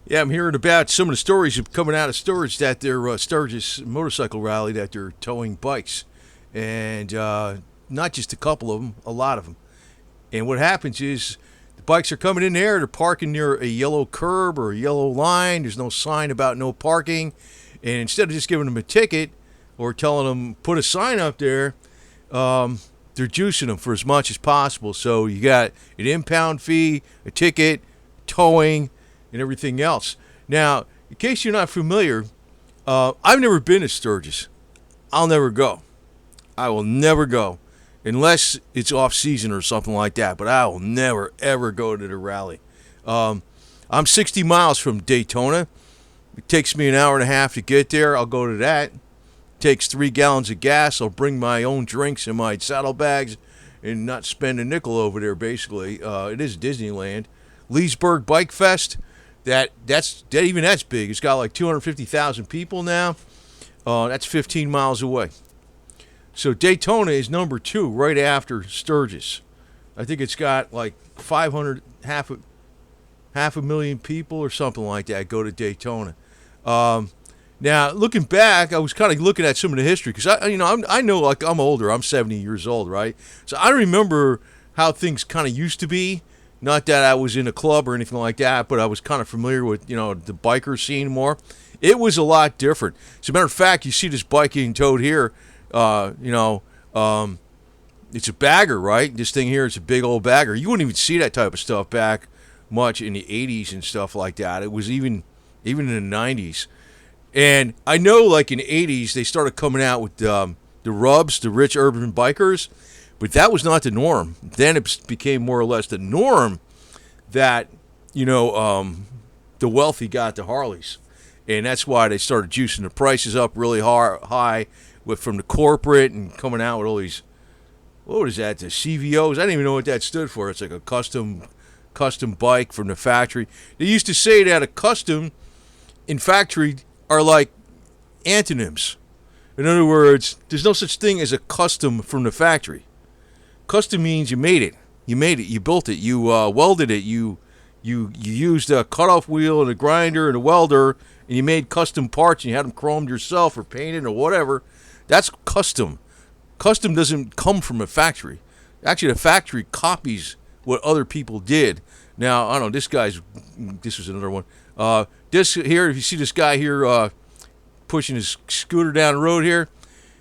Yeah, I'm hearing about some of the stories coming out of Sturgis that they're Sturgis motorcycle rally that they're towing bikes, and not just a couple of them, a lot of them. And what happens is the bikes are coming in there, they're parking near a yellow curb or a yellow line. There's no sign about no parking, and instead of just giving them a ticket or telling them put a sign up there, they're juicing them for as much as possible. So you got an impound fee, a ticket, towing, and everything else. Now, in case you're not familiar, I've never been to Sturgis. I'll never go. I will never go unless it's off season or something like that. But I will never ever go to the rally. I'm 60 miles from Daytona. It takes me an hour and a half to get there. I'll go to that. It takes 3 gallons of gas. I'll bring my own drinks in my saddlebags and not spend a nickel over there. Basically, it is Disneyland. Leesburg Bike Fest. That's big. It's got like 250,000 people now. That's 15 miles away. So Daytona is number 2, right after Sturgis. I think it's got like 500, half a million people or something like that go to Daytona. Now looking back, I was kind of looking at some of the history because I know like I'm older. I'm 70 years old, right? So I remember how things kind of used to be. Not that I was in a club or anything like that, but I was kind of familiar with, the biker scene more. It was a lot different. As a matter of fact, you see this bike getting towed here. It's a bagger, right? This thing here is a big old bagger. You wouldn't even see that type of stuff back much in the 80s and stuff like that. It was even in the 90s. And I know, like in the 80s, they started coming out with the rubs, the rich urban bikers. But that was not the norm. Then it became more or less the norm that, the wealthy got the Harleys. And that's why they started juicing the prices up really high from the corporate and coming out with all these, what is that, the CVOs? I didn't even know what that stood for. It's like a custom bike from the factory. They used to say that a custom in factory are like antonyms. In other words, there's no such thing as a custom from the factory. Custom means you made it. You built it. You welded it. You used a cutoff wheel and a grinder and a welder, and you made custom parts and you had them chromed yourself or painted or whatever. That's custom. Custom doesn't come from a factory. Actually, the factory copies what other people did. Now, I don't know, this was another one. This here, if you see this guy here pushing his scooter down the road here,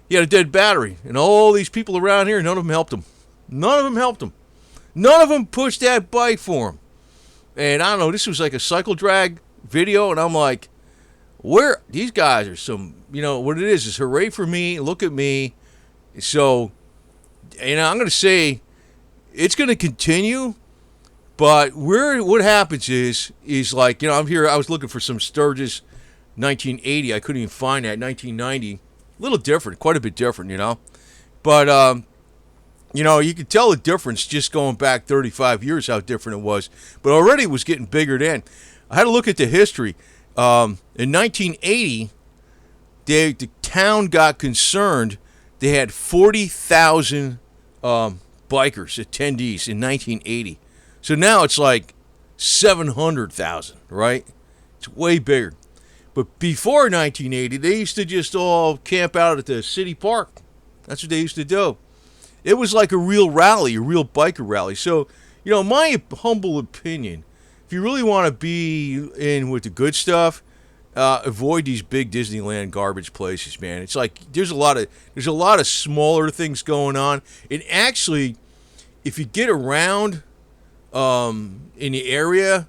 he had a dead battery. And all these people around here, none of them helped him. None of them pushed that bike for him. And I don't know, this was like a cycle drag video, and I'm like, where these guys are what it is hooray for me, look at me. So, I'm going to say it's going to continue, but what happens is like, I'm here, I was looking for some Sturgis 1980, I couldn't even find that. 1990, a little different, quite a bit different, but, you could tell the difference just going back 35 years, how different it was. But already it was getting bigger then. I had to look at the history. In 1980, the town got concerned. They had 40,000 bikers, attendees in 1980. So now it's like 700,000, right? It's way bigger. But before 1980, they used to just all camp out at the city park. That's what they used to do. It was like a real rally, a real biker rally. So, my humble opinion, if you really want to be in with the good stuff, avoid these big Disneyland garbage places, man. It's like there's a lot of smaller things going on. And actually, if you get around in the area,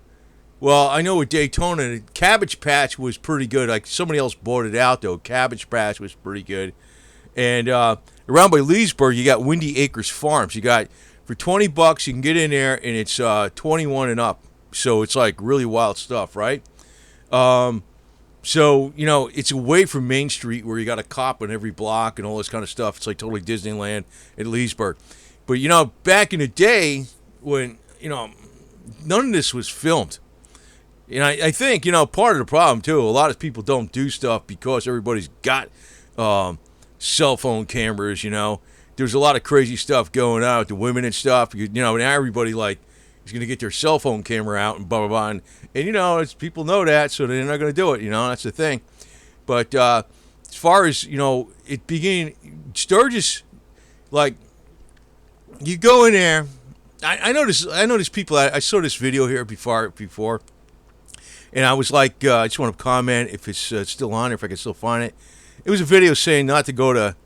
well, I know with Daytona, Cabbage Patch was pretty good. Like somebody else bought it out though. Cabbage Patch was pretty good. And around by Leesburg, you got Windy Acres Farms. You got, for $20, you can get in there, and it's 21 and up. So it's like really wild stuff, right? So, it's away from Main Street where you got a cop on every block and all this kind of stuff. It's like totally Disneyland at Leesburg. But, back in the day when, none of this was filmed. And I think, part of the problem, too, a lot of people don't do stuff because everybody's got cell phone cameras, There's a lot of crazy stuff going on with the women and stuff. And everybody, like, is going to get their cell phone camera out and blah, blah, blah. And people know that, so they're not going to do it. That's the thing. But as far as it began, Sturgis, like, you go in there. I noticed people. I saw this video here before, and I was like, I just want to comment if it's still on, or if I can still find it. It was a video saying not to go to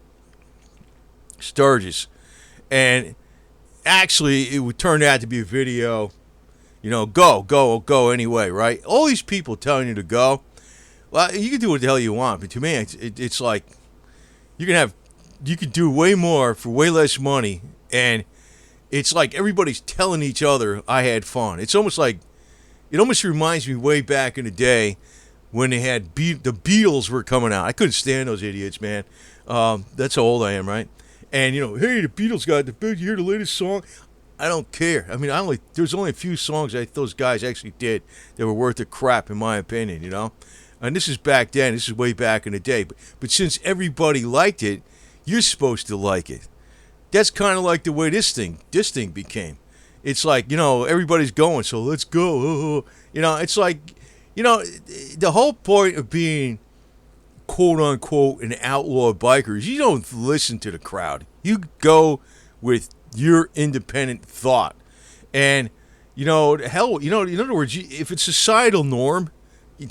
Sturgis, and actually, it would turn out to be a video. Go anyway, right? All these people telling you to go. Well, you can do what the hell you want, but to me, it's like you can do way more for way less money, and it's like everybody's telling each other I had fun. It's almost like it almost reminds me way back in the day when they had the Beatles were coming out. I couldn't stand those idiots, man. That's how old I am, right? And hey, the Beatles got you hear the latest song. I don't care. I mean, there's only a few songs that those guys actually did that were worth the crap, in my opinion. And this is back then. This is way back in the day. But since everybody liked it, you're supposed to like it. That's kind of like the way this thing became. It's like, everybody's going, so let's go. It's like, the whole point of being quote unquote an outlaw biker is you don't listen to the crowd. You go with your independent thought. And, hell, in other words, if it's societal norm,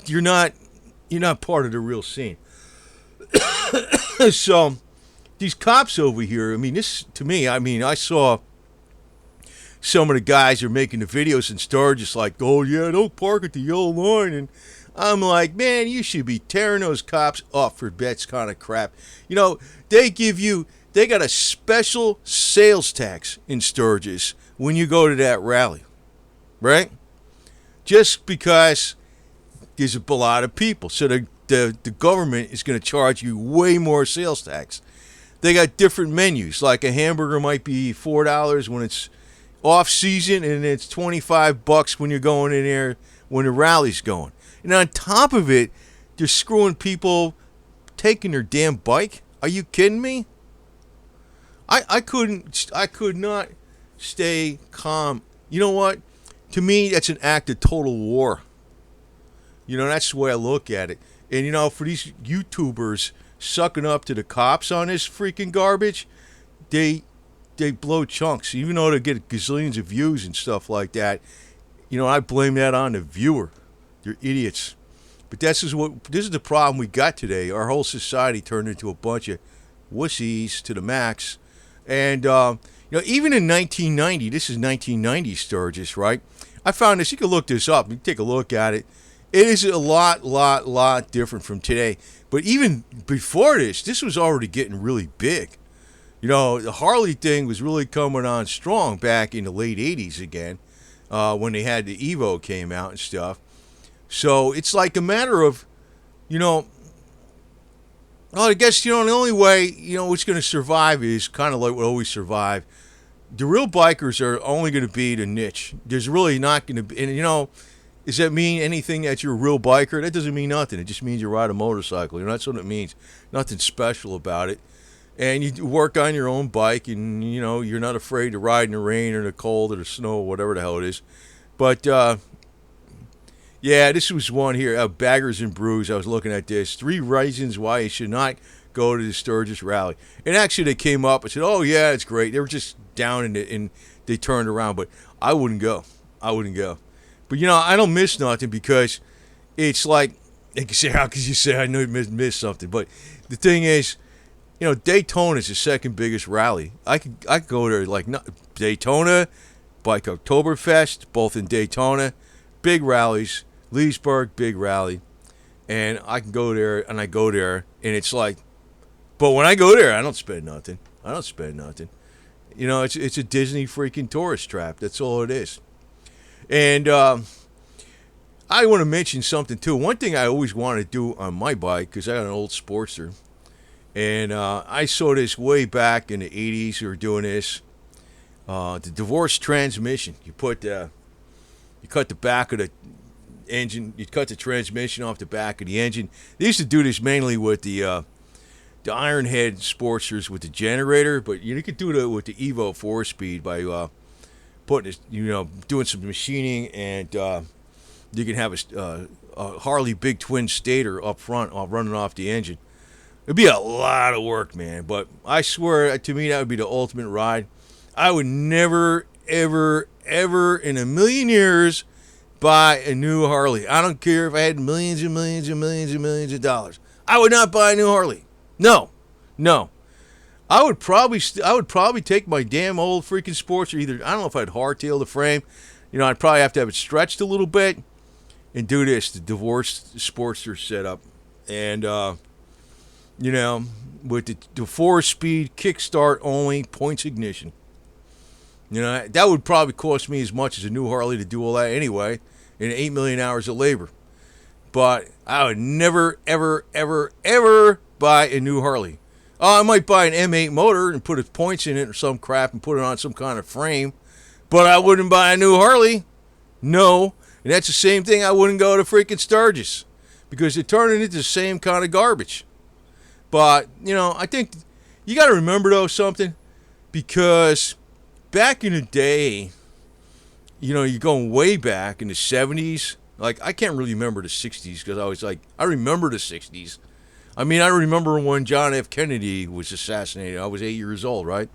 you're not part of the real scene. So these cops over here, I mean, this, to me, I saw some of the guys are making the videos in Sturgis like, oh, yeah, don't park at the yellow line. And I'm like, man, you should be tearing those cops up for that kind of crap. They got a special sales tax in Sturgis when you go to that rally, right? Just because there's a lot of people. So the government is going to charge you way more sales tax. They got different menus. Like a hamburger might be $4 when it's off season, and it's $25 when you're going in there when the rally's going. And on top of it, they're screwing people taking their damn bike. Are you kidding me? I could not stay calm. You know what? To me, that's an act of total war. That's the way I look at it. And, for these YouTubers sucking up to the cops on this freaking garbage, they blow chunks. Even though they get gazillions of views and stuff like that, I blame that on the viewer. They're idiots. But this is the problem we got today. Our whole society turned into a bunch of wussies to the max. And, even in 1990, this is 1990 Sturgis, right? I found this. You can look this up. You can take a look at it. It is a lot different from today. But even before this was already getting really big. The Harley thing was really coming on strong back in the late 80s again, when they had the Evo came out and stuff. So it's like a matter of, well, I guess, the only way, it's going to survive is kind of like what always survive. The real bikers are only going to be the niche. There's really not going to be, and, does that mean anything that you're a real biker? That doesn't mean nothing. It just means you ride a motorcycle. That's what it means. Nothing special about it. And you work on your own bike, and, you're not afraid to ride in the rain or the cold or the snow or whatever the hell it is. But, yeah, this was one here, Baggers and Brews. I was looking at this. 3 reasons why you should not go to the Sturgis rally. And actually they came up and said, oh, yeah, it's great. They were just down in it, and they turned around. But I wouldn't go. But, I don't miss nothing because it's like, they can say, how could you say I know you missed something? But the thing is, Daytona is the second biggest rally. I could go there, like Daytona, Bike Oktoberfest, both in Daytona, big rallies. Leesburg, big rally. And I can go there, and it's like, but when I go there, I don't spend nothing. It's a Disney freaking tourist trap. That's all it is. And I want to mention something, too. One thing I always wanted to do on my bike, because I got an old Sportster, and I saw this way back in the 80s. We were doing this. The divorce transmission. You cut the back of the engine. You cut the transmission off the back of the engine. They used to do this mainly with the Ironhead Sportsters with the generator, but you could do it with the Evo 4-speed by putting this, doing some machining and You can have a Harley big twin stator up front, running off the engine. It'd be a lot of work, man. But I swear, to me, that would be the ultimate ride. I would never, ever, ever in a million years buy a new Harley. I don't care if I had millions and millions and millions and millions of dollars. I would not buy a new Harley. No, no. I would probably take my damn old freaking Sportster. Either, I don't know if I'd hardtail the frame. I'd probably have to have it stretched a little bit and do this, the divorced Sportster setup. And, with the 4-speed kickstart only, points ignition. That would probably cost me as much as a new Harley to do all that anyway, in 8 million hours of labor. But I would never, ever, ever, ever buy a new Harley. I might buy an M8 motor and put its points in it or some crap and put it on some kind of frame. But I wouldn't buy a new Harley. No. And that's the same thing. I wouldn't go to freaking Sturgis. Because they're turning into the same kind of garbage. But, I think you got to remember, though, something. Because back in the day, you're going way back in the 70s. Like, I can't really remember the 60s because I remember the 60s. I mean, I remember when John F. Kennedy was assassinated. I was 8 years old, right?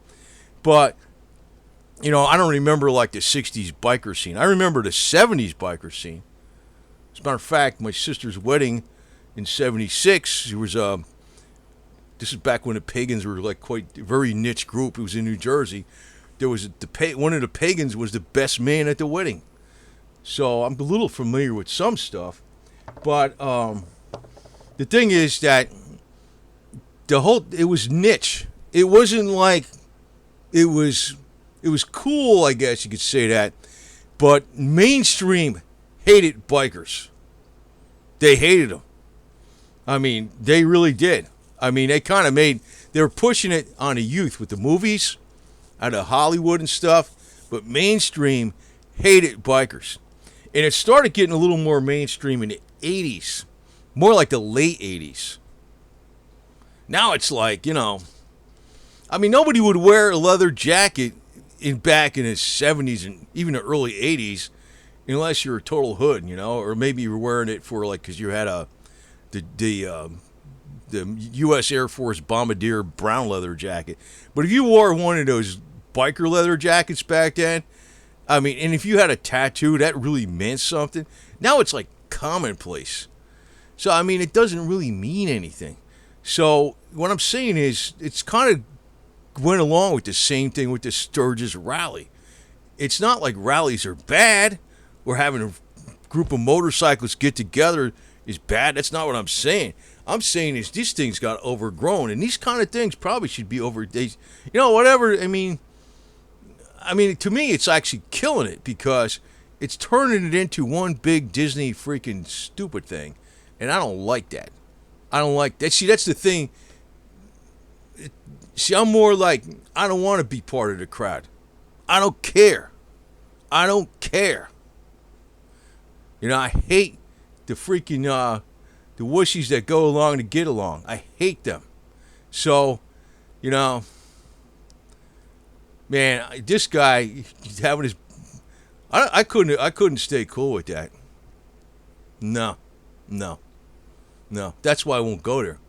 But, I don't remember, like, the 60s biker scene. I remember the 70s biker scene. As a matter of fact, my sister's wedding in 76, it was, this is back when the pagans were, like, quite a very niche group. It was in New Jersey. There was one of the pagans was the best man at the wedding. So I'm a little familiar with some stuff. But, the thing is that it was niche. It wasn't like it was cool, I guess you could say that. But mainstream hated bikers. They hated them. I mean, they really did. I mean, they were pushing it on the youth with the movies out of Hollywood and stuff, but mainstream hated bikers. And it started getting a little more mainstream in the 80s. More like the late 80s. Now it's like, I mean, nobody would wear a leather jacket back in the 70s and even the early 80s unless you're a total hood, or maybe you were wearing it for, like, because you had the U.S. Air Force Bombardier brown leather jacket. But if you wore one of those biker leather jackets back then, I mean, and if you had a tattoo, that really meant something. Now it's like commonplace. So, I mean, it doesn't really mean anything. So, what I'm saying is, it's kind of went along with the same thing with the Sturgis rally. It's not like rallies are bad, or having a group of motorcyclists get together is bad. That's not what I'm saying. I'm saying is these things got overgrown, and these kind of things probably should be whatever. I mean, to me, it's actually killing it because it's turning it into one big Disney freaking stupid thing. And I don't like that. I don't like that. See, that's the thing. See, I'm more like, I don't want to be part of the crowd. I don't care. I don't care. I hate the freaking, the wushies that go along to get along. I hate them. So, man, this guy having his, I couldn't stay cool with that. No. That's why I won't go there.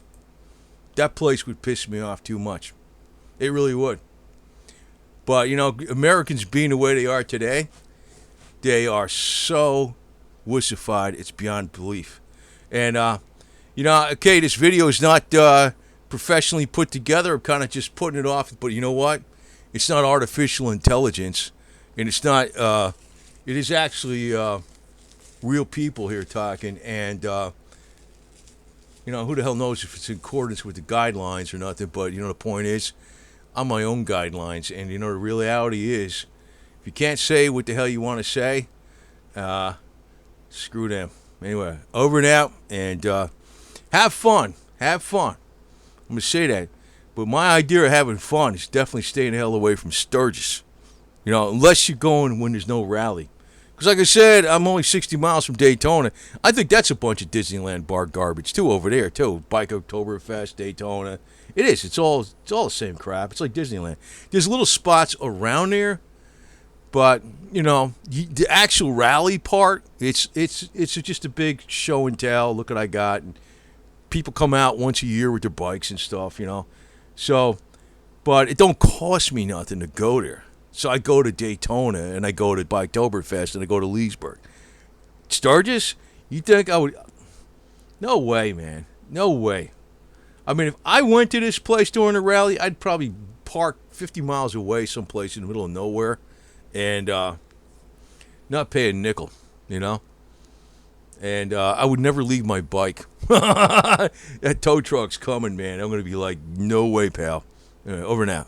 That place would piss me off too much. It really would. But, Americans being the way they are today, they are so wussified, it's beyond belief. And, okay, this video is not professionally put together. I'm kind of just putting it off. But you know what? It's not artificial intelligence. And it's not, it is actually real people here talking. And, who the hell knows if it's in accordance with the guidelines or nothing. But, the point is, I'm my own guidelines. And, the reality is, if you can't say what the hell you want to say, screw them. Anyway, over and out. And have fun. Have fun. I'm going to say that. But my idea of having fun is definitely staying the hell away from Sturgis. Unless you're going when there's no rally. Because like I said, I'm only 60 miles from Daytona. I think that's a bunch of Disneyland bar garbage, too, over there, too. Bike Oktoberfest, Daytona. It is. It's all the same crap. It's like Disneyland. There's little spots around there, But the actual rally part, it's just a big show and tell. Look what I got. And people come out once a year with their bikes and stuff. So, but it don't cost me nothing to go there. So I go to Daytona and I go to Biketoberfest and I go to Leesburg. Sturgis, you think I would? No way, man. No way. I mean, if I went to this place during a rally, I'd probably park 50 miles away someplace in the middle of nowhere and not pay a nickel, And I would never leave my bike. That tow truck's coming, man. I'm going to be like, no way, pal. Over now.